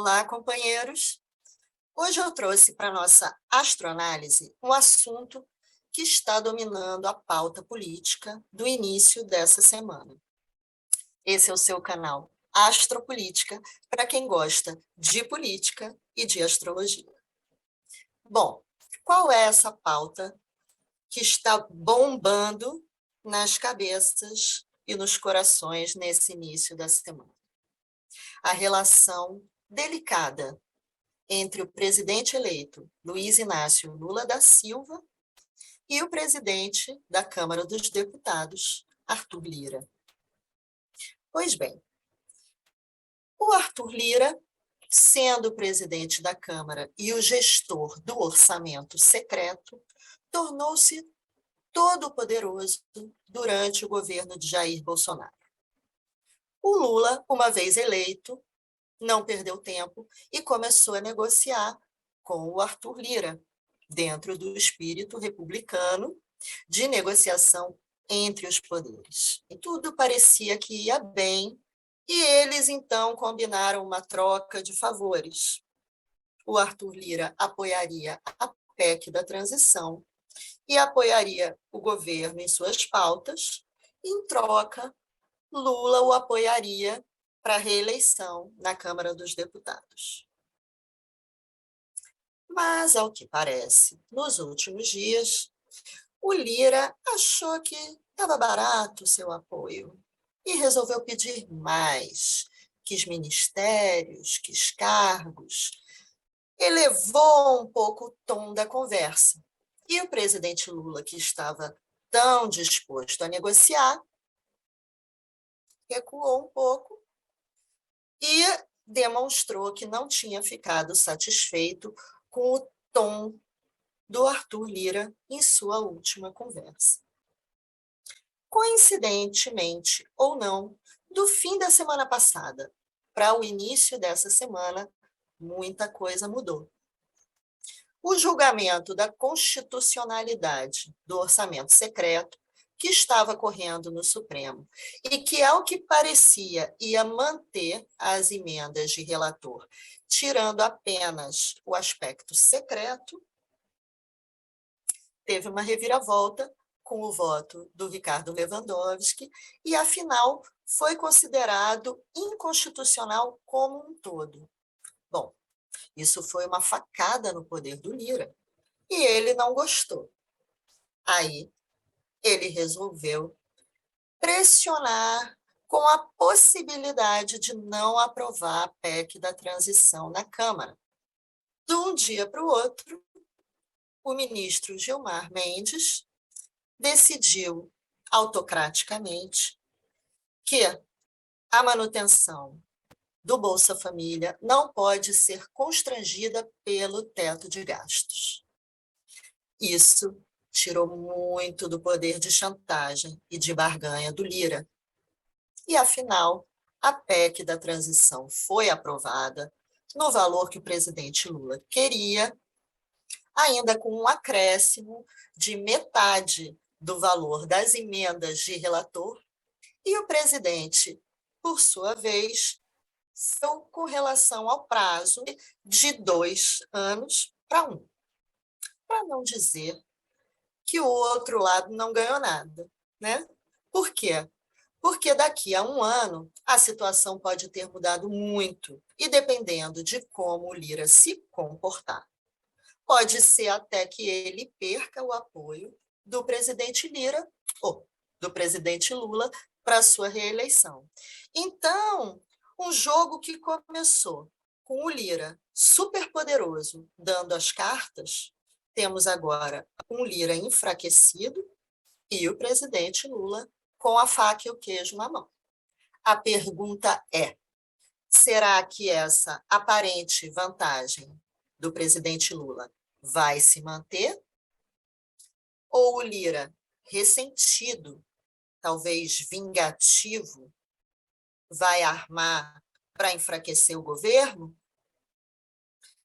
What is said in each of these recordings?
Olá, companheiros! Hoje eu trouxe para a nossa astroanálise um assunto que está dominando a pauta política do início dessa semana. Esse é o seu canal Astropolítica, para quem gosta de política e de astrologia. Bom, qual é essa pauta que está bombando nas cabeças e nos corações nesse início da semana? A relação delicada entre o presidente eleito Luiz Inácio Lula da Silva e o presidente da Câmara dos Deputados, Arthur Lira. Pois bem, o Arthur Lira, sendo o presidente da Câmara e o gestor do orçamento secreto, tornou-se todo poderoso durante o governo de Jair Bolsonaro. O Lula, uma vez eleito, não perdeu tempo e começou a negociar com o Arthur Lira, dentro do espírito republicano de negociação entre os poderes. E tudo parecia que ia bem, e eles então combinaram uma troca de favores. O Arthur Lira apoiaria a PEC da transição e apoiaria o governo em suas pautas, e, em troca, Lula o apoiaria para a reeleição na Câmara dos Deputados. Mas, ao que parece, nos últimos dias, o Lira achou que estava barato o seu apoio e resolveu pedir mais, quis ministérios, quis cargos, elevou um pouco o tom da conversa. E o presidente Lula, que estava tão disposto a negociar, recuou um pouco e demonstrou que não tinha ficado satisfeito com o tom do Arthur Lira em sua última conversa. Coincidentemente ou não, do fim da semana passada para o início dessa semana, muita coisa mudou. O julgamento da constitucionalidade do orçamento secreto, que estava correndo no Supremo e que, ao que parecia, ia manter as emendas de relator, tirando apenas o aspecto secreto, teve uma reviravolta com o voto do Ricardo Lewandowski e, afinal, foi considerado inconstitucional como um todo. Bom, isso foi uma facada no poder do Lira e ele não gostou. Aí, ele resolveu pressionar com a possibilidade de não aprovar a PEC da transição na Câmara. De um dia para o outro, o ministro Gilmar Mendes decidiu autocraticamente que a manutenção do Bolsa Família não pode ser constrangida pelo teto de gastos. Isso tirou muito do poder de chantagem e de barganha do Lira. E, afinal, a PEC da transição foi aprovada no valor que o presidente Lula queria, ainda com um acréscimo de metade do valor das emendas de relator, e o presidente, por sua vez, foi com relação ao prazo de 2 anos para 1. Para não dizer que o outro lado não ganhou nada, né? Por quê? Porque daqui a 1 ano a situação pode ter mudado muito, e dependendo de como o Lira se comportar, pode ser até que ele perca o apoio do presidente Lira ou do presidente Lula para a sua reeleição. Então, um jogo que começou com o Lira superpoderoso dando as cartas, temos agora um Lira enfraquecido e o presidente Lula com a faca e o queijo na mão. A pergunta é: será que essa aparente vantagem do presidente Lula vai se manter? Ou o Lira, ressentido, talvez vingativo, vai armar para enfraquecer o governo?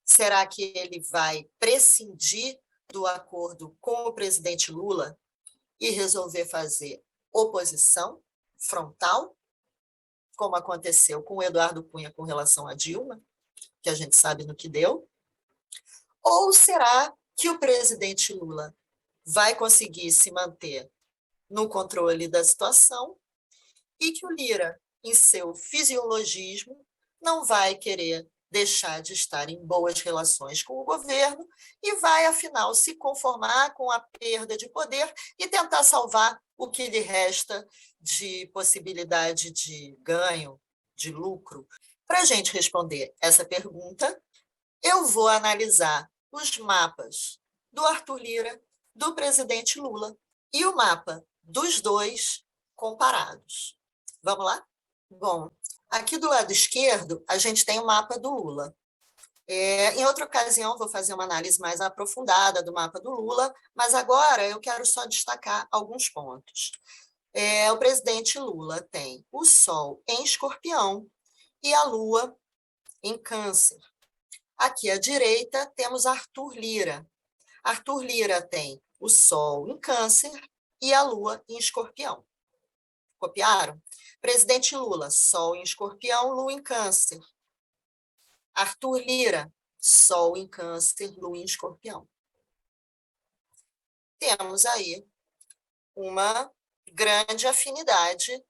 Será que ele vai prescindir do acordo com o presidente Lula e resolver fazer oposição frontal, como aconteceu com o Eduardo Cunha com relação a Dilma? que a gente sabe no que deu? Ou será que o presidente Lula vai conseguir se manter no controle da situação e que o Lira, em seu fisiologismo, não vai querer deixar de estar em boas relações com o governo e vai, afinal, se conformar com a perda de poder e tentar salvar o que lhe resta de possibilidade de ganho, de lucro? Para a gente responder essa pergunta, eu vou analisar os mapas do Arthur Lira, do presidente Lula, e o mapa dos dois comparados. Vamos lá? Bom, aqui do lado esquerdo, a gente tem o mapa do Lula. Em outra ocasião, vou fazer uma análise mais aprofundada do mapa do Lula, mas agora eu quero só destacar alguns pontos. O presidente Lula tem o Sol em Escorpião e a Lua em Câncer. Aqui à direita temos Arthur Lira. Arthur Lira tem o Sol em Câncer e a Lua em Escorpião. Copiaram? Presidente Lula, Sol em Escorpião, Lua em Câncer. Arthur Lira, Sol em Câncer, Lua em Escorpião. Temos aí uma grande afinidade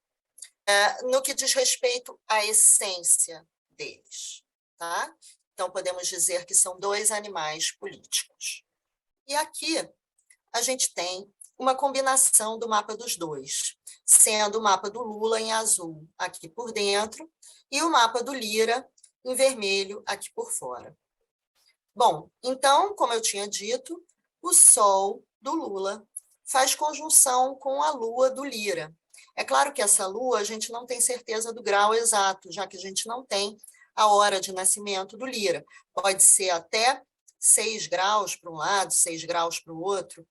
no que diz respeito à essência deles, tá? Então, podemos dizer que são dois animais políticos. E aqui a gente tem uma combinação do mapa dos dois, sendo o mapa do Lula em azul aqui por dentro e o mapa do Lira em vermelho aqui por fora. Bom, então, como eu tinha dito, o Sol do Lula faz conjunção com a Lua do Lira. É claro que essa Lua a gente não tem certeza do grau exato, já que a gente não tem a hora de nascimento do Lira. Pode ser até 6 graus para um lado, 6 graus para o outro,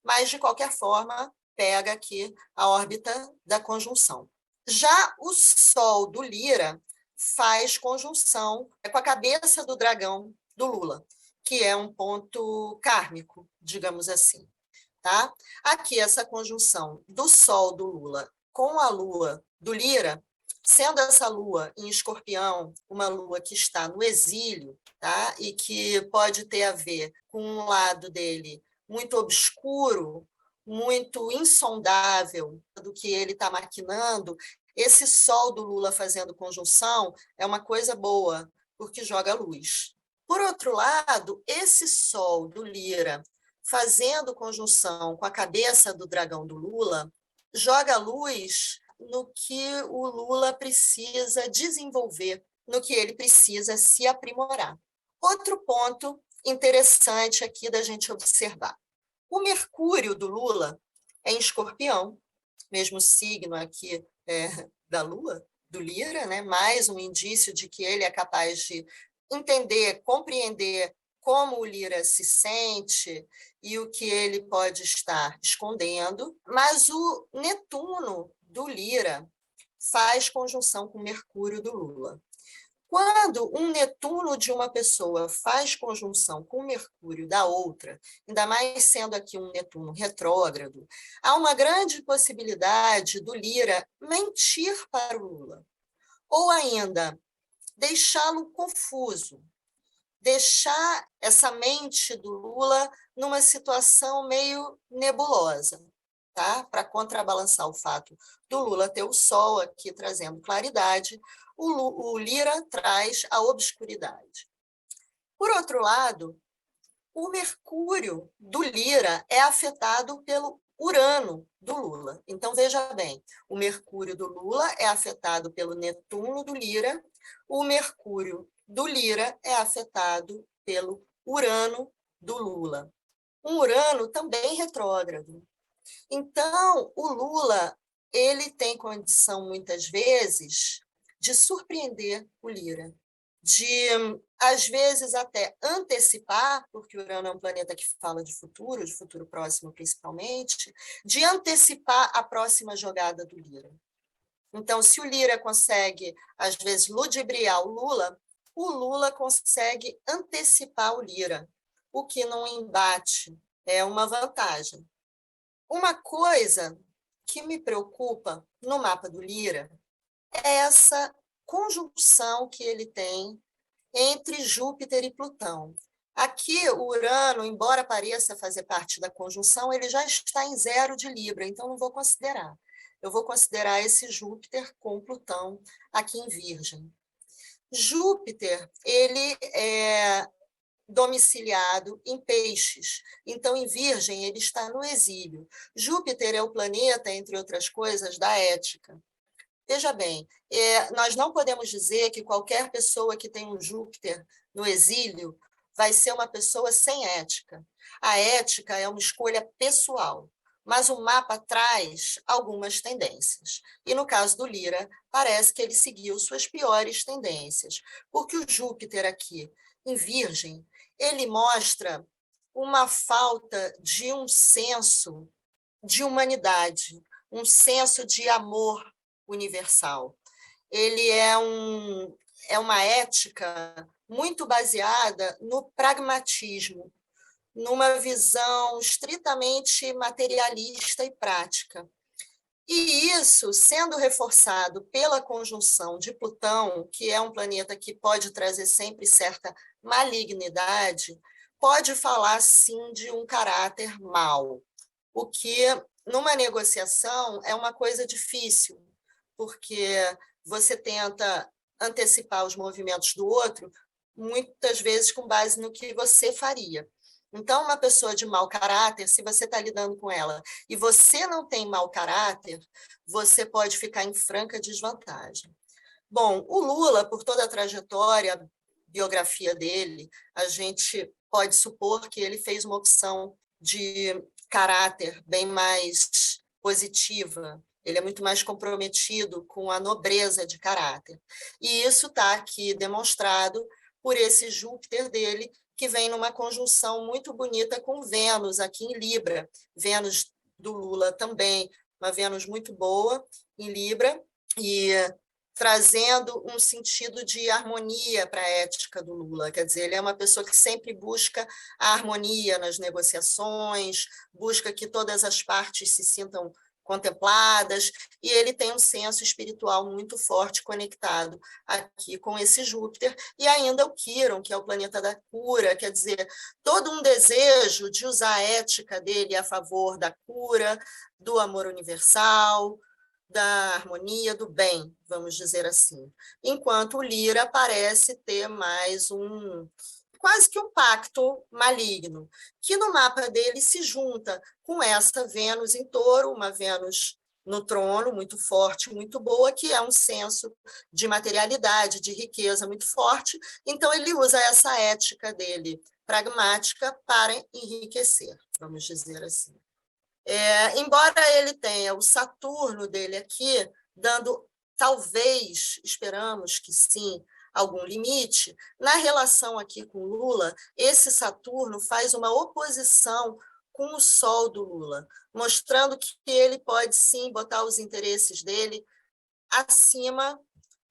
mas, de qualquer forma, pega aqui a órbita da conjunção. Já o Sol do Lira faz conjunção com a cabeça do dragão do Lula, que é um ponto kármico, digamos assim. Tá? Aqui, essa conjunção do Sol do Lula com a Lua do Lira, sendo essa Lua em Escorpião uma Lua que está no exílio, tá? E que pode ter a ver com um lado dele muito obscuro, muito insondável do que ele está maquinando, esse Sol do Lula fazendo conjunção é uma coisa boa, porque joga luz. Por outro lado, esse Sol do Lira fazendo conjunção com a cabeça do dragão do Lula, joga luz no que o Lula precisa desenvolver, no que ele precisa se aprimorar. Outro ponto interessante aqui da gente observar. O Mercúrio do Lula é em Escorpião, mesmo signo aqui da Lua, do Lira, né? Mais um indício de que ele é capaz de entender, compreender como o Lira se sente e o que ele pode estar escondendo, mas o Netuno do Lira faz conjunção com Mercúrio do Lula. Quando um Netuno de uma pessoa faz conjunção com Mercúrio da outra, ainda mais sendo aqui um Netuno retrógrado, há uma grande possibilidade do Lira mentir para o Lula, ou ainda deixá-lo confuso, deixar essa mente do Lula numa situação meio nebulosa, tá? Para contrabalançar o fato do Lula ter o Sol aqui trazendo claridade, o Lira traz a obscuridade. Por outro lado, o Mercúrio do Lira é afetado pelo Urano do Lula. Então, veja bem, o Mercúrio do Lula é afetado pelo Netuno do Lira, o Mercúrio do Lira é afetado pelo Urano do Lula. Um Urano também retrógrado. Então, o Lula, ele tem condição, muitas vezes, de surpreender o Lira, de, às vezes, até antecipar, porque Urano é um planeta que fala de futuro próximo principalmente, de antecipar a próxima jogada do Lira. Então, se o Lira consegue, às vezes, ludibriar o Lula consegue antecipar o Lira, o que num embate é uma vantagem. Uma coisa que me preocupa no mapa do Lira é essa conjunção que ele tem entre Júpiter e Plutão. Aqui, o Urano, embora pareça fazer parte da conjunção, ele já está em 0 de Libra, então não vou considerar. Eu vou considerar esse Júpiter com Plutão aqui em Virgem. Júpiter, ele é domiciliado em Peixes. Então, em Virgem, ele está no exílio. Júpiter é o planeta, entre outras coisas, da ética. Veja bem, nós não podemos dizer que qualquer pessoa que tem um Júpiter no exílio vai ser uma pessoa sem ética. A ética é uma escolha pessoal, mas o mapa traz algumas tendências. E no caso do Lira, parece que ele seguiu suas piores tendências, porque o Júpiter aqui, em Virgem, ele mostra uma falta de um senso de humanidade, um senso de amor universal. Ele é uma ética muito baseada no pragmatismo, numa visão estritamente materialista e prática. E isso, sendo reforçado pela conjunção de Plutão, que é um planeta que pode trazer sempre certa malignidade, pode falar, sim, de um caráter mau, o que, numa negociação, é uma coisa difícil, porque você tenta antecipar os movimentos do outro, muitas vezes com base no que você faria. Então, uma pessoa de mau caráter, se você está lidando com ela e você não tem mau caráter, você pode ficar em franca desvantagem. Bom, o Lula, por toda a trajetória, biografia dele, a gente pode supor que ele fez uma opção de caráter bem mais positiva. Ele é muito mais comprometido com a nobreza de caráter. E isso está aqui demonstrado por esse Júpiter dele, que vem numa conjunção muito bonita com Vênus, aqui em Libra. Vênus do Lula também, uma Vênus muito boa em Libra, e trazendo um sentido de harmonia para a ética do Lula. Quer dizer, ele é uma pessoa que sempre busca a harmonia nas negociações, busca que todas as partes se sintam contempladas, e ele tem um senso espiritual muito forte conectado aqui com esse Júpiter, e ainda o Quirón, que é o planeta da cura, quer dizer, todo um desejo de usar a ética dele a favor da cura, do amor universal, da harmonia, do bem, vamos dizer assim. Enquanto o Lira parece ter mais quase que um pacto maligno, que no mapa dele se junta com essa Vênus em Touro, uma Vênus no trono, muito forte, muito boa, que é um senso de materialidade, de riqueza muito forte. Então, ele usa essa ética dele pragmática para enriquecer, vamos dizer assim. Embora ele tenha o Saturno dele aqui, dando, talvez, esperamos que sim, algum limite, na relação aqui com Lula, esse Saturno faz uma oposição com o Sol do Lula, mostrando que ele pode sim botar os interesses dele acima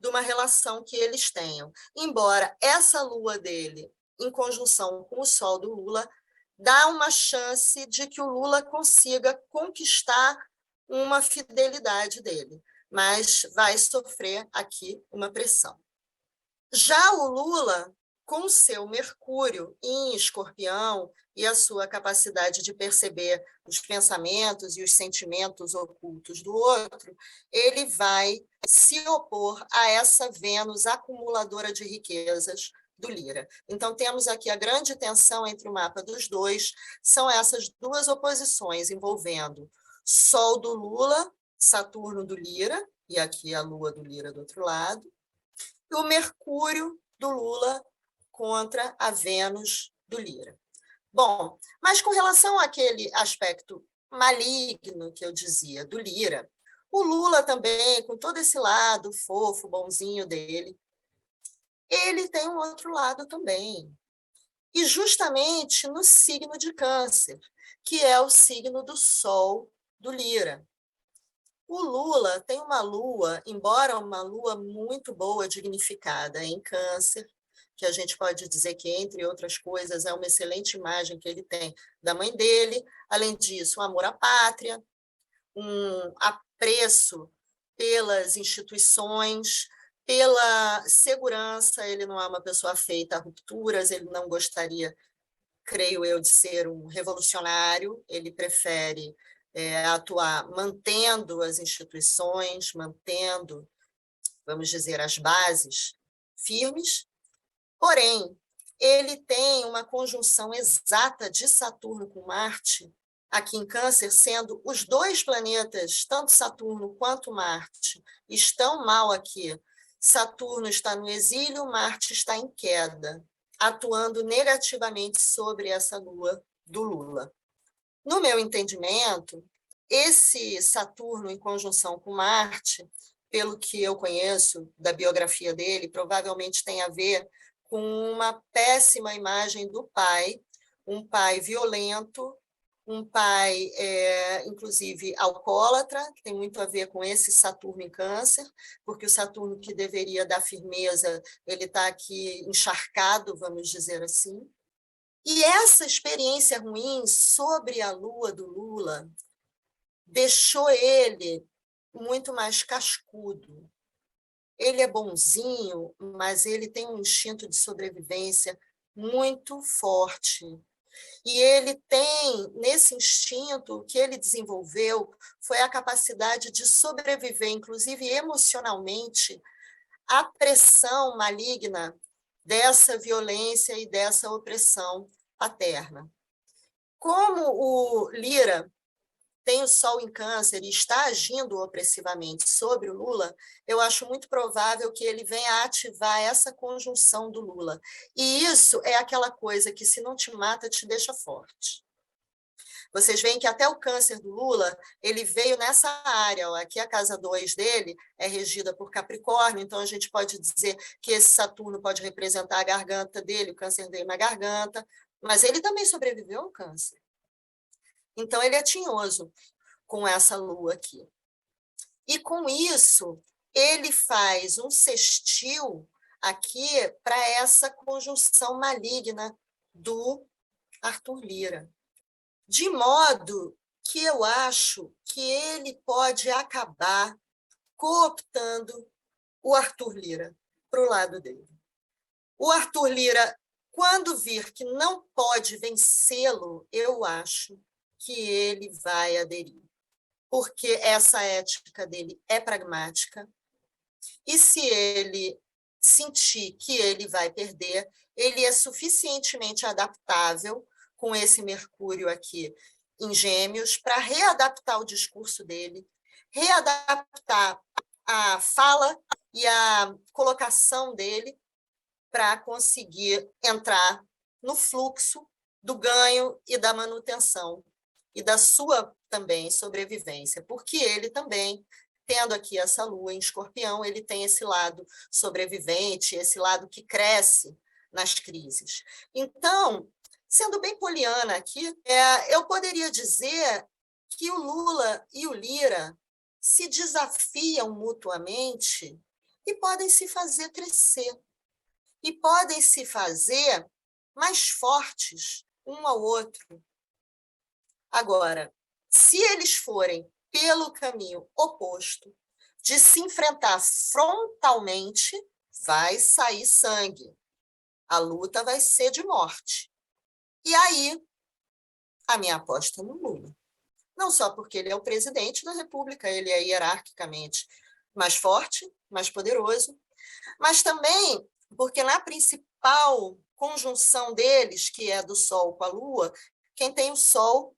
de uma relação que eles tenham. Embora essa Lua dele, em conjunção com o Sol do Lula, dá uma chance de que o Lula consiga conquistar uma fidelidade dele, mas vai sofrer aqui uma pressão. Já o Lula, com seu Mercúrio em Escorpião e a sua capacidade de perceber os pensamentos e os sentimentos ocultos do outro, ele vai se opor a essa Vênus acumuladora de riquezas do Lira. Então, temos aqui a grande tensão entre o mapa dos dois, são essas duas oposições envolvendo Sol do Lula, Saturno do Lira, e aqui a Lua do Lira do outro lado, e o Mercúrio do Lula contra a Vênus do Lira. Bom, mas com relação àquele aspecto maligno que eu dizia do Lira, o Lula também, com todo esse lado fofo, bonzinho dele, ele tem um outro lado também. E justamente no signo de Câncer, que é o signo do Sol do Lira. O Lula tem uma lua, embora uma lua muito boa, dignificada em Câncer, que a gente pode dizer que, entre outras coisas, é uma excelente imagem que ele tem da mãe dele. Além disso, um amor à pátria, um apreço pelas instituições, Pela segurança, ele não é uma pessoa afeita a rupturas, ele não gostaria, creio eu, de ser um revolucionário, ele prefere atuar mantendo as instituições, mantendo, vamos dizer, as bases firmes, porém, ele tem uma conjunção exata de Saturno com Marte, aqui em Câncer, sendo os dois planetas, tanto Saturno quanto Marte, estão mal aqui. Saturno está no exílio, Marte está em queda, atuando negativamente sobre essa lua do Lula. No meu entendimento, esse Saturno em conjunção com Marte, pelo que eu conheço da biografia dele, provavelmente tem a ver com uma péssima imagem do pai, um pai violento, um pai, inclusive, alcoólatra, que tem muito a ver com esse Saturno em Câncer, porque o Saturno que deveria dar firmeza, ele está aqui encharcado, vamos dizer assim. E essa experiência ruim sobre a lua do Lula deixou ele muito mais cascudo. Ele é bonzinho, mas ele tem um instinto de sobrevivência muito forte. E ele tem, nesse instinto, o que ele desenvolveu foi a capacidade de sobreviver, inclusive emocionalmente, à pressão maligna dessa violência e dessa opressão paterna. Como o Lira tem o Sol em Câncer e está agindo opressivamente sobre o Lula, eu acho muito provável que ele venha a ativar essa conjunção do Lula. E isso é aquela coisa que, se não te mata, te deixa forte. Vocês veem que até o câncer do Lula, ele veio nessa área. Ó, aqui a casa 2 dele é regida por Capricórnio, então a gente pode dizer que esse Saturno pode representar a garganta dele, o câncer dele na garganta, mas ele também sobreviveu ao câncer. Então, ele é tinhoso com essa lua aqui. E, com isso, ele faz um sextil aqui para essa conjunção maligna do Arthur Lira. De modo que eu acho que ele pode acabar cooptando o Arthur Lira para o lado dele. O Arthur Lira, quando vir que não pode vencê-lo, eu acho que ele vai aderir, porque essa ética dele é pragmática, e se ele sentir que ele vai perder, ele é suficientemente adaptável com esse Mercúrio aqui em Gêmeos para readaptar o discurso dele, readaptar a fala e a colocação dele para conseguir entrar no fluxo do ganho e da manutenção e da sua também sobrevivência, porque ele também, tendo aqui essa lua em Escorpião, ele tem esse lado sobrevivente, esse lado que cresce nas crises. Então, sendo bem poliana aqui, eu poderia dizer que o Lula e o Lira se desafiam mutuamente e podem se fazer crescer, e podem se fazer mais fortes um ao outro. Agora, se eles forem pelo caminho oposto, de se enfrentar frontalmente, vai sair sangue. A luta vai ser de morte. E aí, a minha aposta no Lula. Não só porque ele é o presidente da República, ele é hierarquicamente mais forte, mais poderoso, mas também porque na principal conjunção deles, que é do Sol com a Lua, quem tem o Sol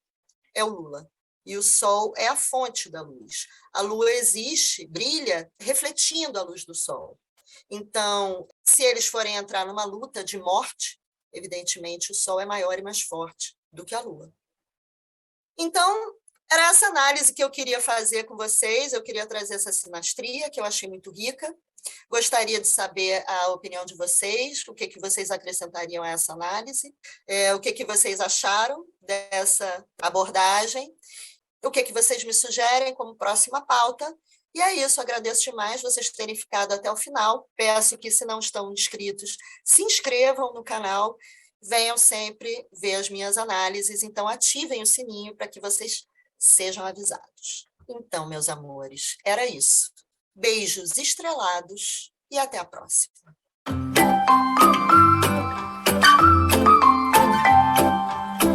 é o Lula. E o Sol é a fonte da luz. A Lua existe, brilha, refletindo a luz do Sol. Então, se eles forem entrar numa luta de morte, evidentemente o Sol é maior e mais forte do que a Lua. Então, era essa análise que eu queria fazer com vocês, eu queria trazer essa sinastria, que eu achei muito rica. Gostaria de saber a opinião de vocês, o que vocês acrescentariam a essa análise, o que vocês acharam dessa abordagem, o que vocês me sugerem como próxima pauta. E é isso, agradeço demais vocês terem ficado até o final. Peço que, se não estão inscritos, se inscrevam no canal, venham sempre ver as minhas análises, então ativem o sininho para que vocês sejam avisados. Então, meus amores, era isso. Beijos estrelados e até a próxima.